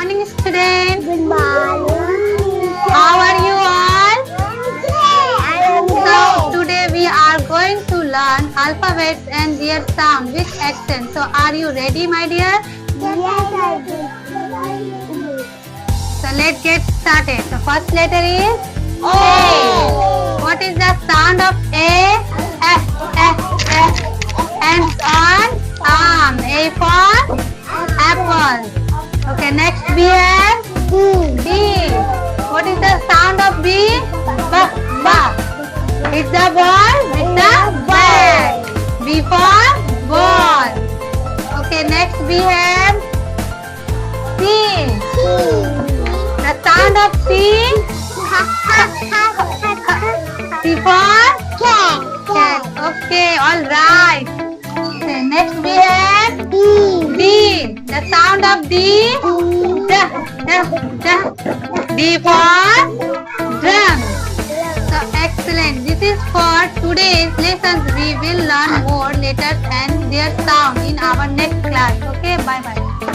morning, students. Good morning. How are you all? I am So today we are going to learn alphabets and their sound with accent. So are you ready, my dear? Yes, I do. So let's get started. The first letter is A. What is the sound of A? F, F, F. Hands on arm. A for apple. Okay, next we have B. What is the sound of B? B, B. It's the ball with the bat. B for ball. Okay, next we have C. The sound of C. C for cat. Okay, all right. Okay, next we have D. The sound of D. D, D, D. D for drum. So excellent. This is for today's lessons. We will learn more letters and their sound in our next class. Okay, bye bye.